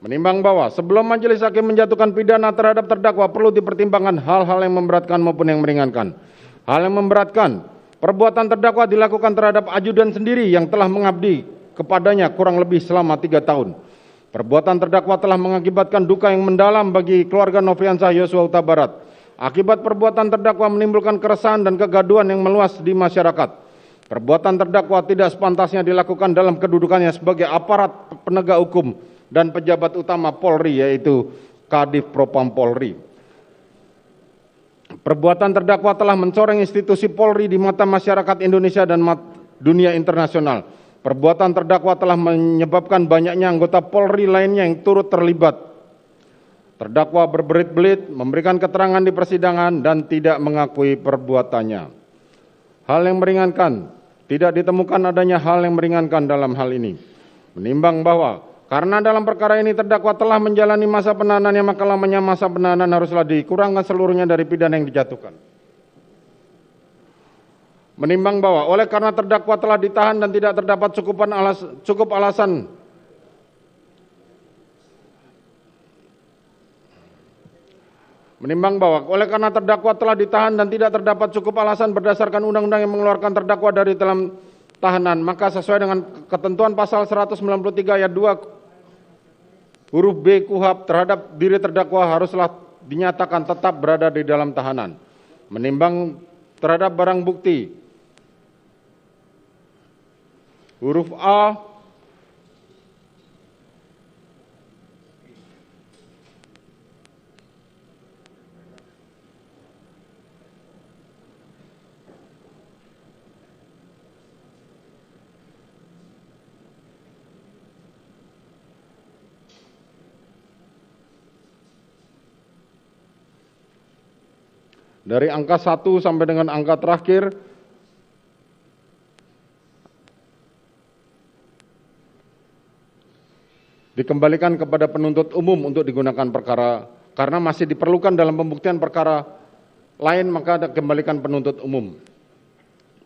Menimbang bahwa sebelum majelis hakim menjatuhkan pidana terhadap terdakwa perlu dipertimbangkan hal-hal yang memberatkan maupun yang meringankan. Hal yang memberatkan, perbuatan terdakwa dilakukan terhadap ajudan sendiri yang telah mengabdi kepadanya kurang lebih selama 3 tahun. Perbuatan terdakwa telah mengakibatkan duka yang mendalam bagi keluarga Nofriansah Yosua Huta Barat. Akibat perbuatan terdakwa menimbulkan keresahan dan kegaduhan yang meluas di masyarakat. Perbuatan terdakwa tidak sepantasnya dilakukan dalam kedudukannya sebagai aparat penegak hukum dan pejabat utama Polri, yaitu Kadif Propam Polri. Perbuatan terdakwa telah mencoreng institusi Polri di mata masyarakat Indonesia dan dunia internasional. Perbuatan terdakwa telah menyebabkan banyaknya anggota Polri lainnya yang turut terlibat. Terdakwa berbelit-belit memberikan keterangan di persidangan dan tidak mengakui perbuatannya. Hal yang meringankan, tidak ditemukan adanya hal yang meringankan dalam hal ini. Menimbang bahwa karena dalam perkara ini terdakwa telah menjalani masa penahanannya, maka lamanya masa penahanan haruslah dikurangkan seluruhnya dari pidana yang dijatuhkan. Menimbang bahwa oleh karena terdakwa telah ditahan dan tidak terdapat cukup alasan berdasarkan undang-undang yang mengeluarkan terdakwa dari dalam tahanan, maka sesuai dengan ketentuan pasal 193 ayat 2 huruf B KUHP terhadap diri terdakwa haruslah dinyatakan tetap berada di dalam tahanan. Menimbang terhadap barang bukti huruf A dari angka 1 sampai dengan angka terakhir dikembalikan kepada penuntut umum untuk digunakan perkara, karena masih diperlukan dalam pembuktian perkara lain, maka dikembalikan penuntut umum.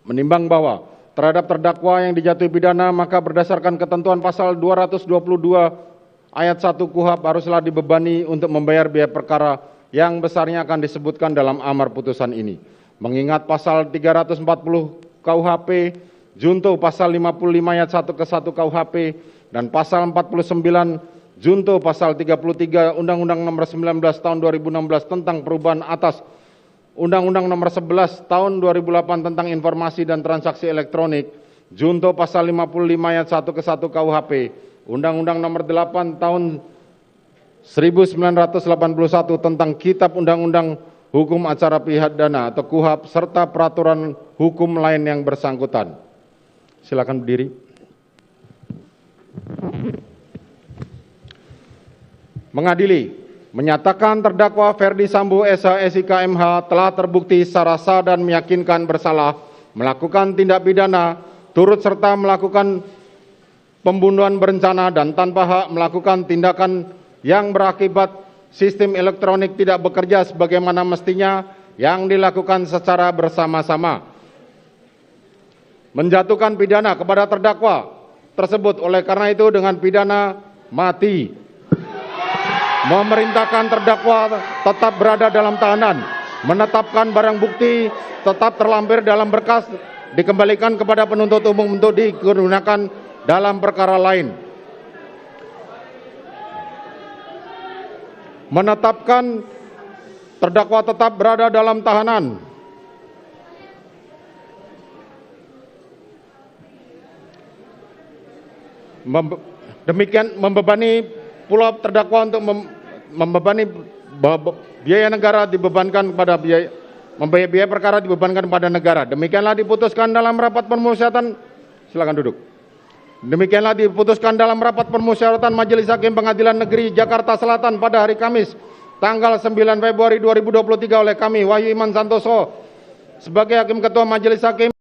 Menimbang bahwa terhadap terdakwa yang dijatuhi pidana, maka berdasarkan ketentuan pasal 222 ayat 1 KUHP haruslah dibebani untuk membayar biaya perkara yang besarnya akan disebutkan dalam amar putusan ini. Mengingat pasal 340 KUHP, junto pasal 55 ayat 1 ke 1 KUHP, dan pasal 49 junto pasal 33 Undang-Undang Nomor 19 Tahun 2016 tentang perubahan atas Undang-Undang Nomor 11 Tahun 2008 tentang informasi dan transaksi elektronik, junto pasal 55 ayat 1 ke 1 KUHP, Undang-Undang Nomor 8 Tahun 1981 tentang Kitab Undang-Undang Hukum Acara Pidana atau KUHP serta peraturan hukum lain yang bersangkutan. Silakan berdiri. Mengadili, menyatakan terdakwa Ferdi Sambo SH SIK MH telah terbukti secara sah dan meyakinkan bersalah melakukan tindak pidana turut serta melakukan pembunuhan berencana dan tanpa hak melakukan tindakan yang berakibat sistem elektronik tidak bekerja sebagaimana mestinya yang dilakukan secara bersama-sama. Menjatuhkan pidana kepada terdakwa tersebut oleh karena itu dengan pidana mati. Memerintahkan terdakwa tetap berada dalam tahanan. Menetapkan barang bukti tetap terlampir dalam berkas dikembalikan kepada penuntut umum untuk digunakan dalam perkara lain. Menetapkan terdakwa tetap berada dalam tahanan. Demikian membebani pula terdakwa untuk membebani biaya negara dibebankan kepada biaya perkara dibebankan kepada negara. Demikianlah diputuskan dalam rapat permusyawaratan. Silakan duduk. Demikianlah diputuskan dalam rapat permusyawaratan Majelis Hakim Pengadilan Negeri Jakarta Selatan pada hari Kamis tanggal 9 Februari 2023 oleh kami Wahyu Iman Santoso sebagai Hakim Ketua Majelis Hakim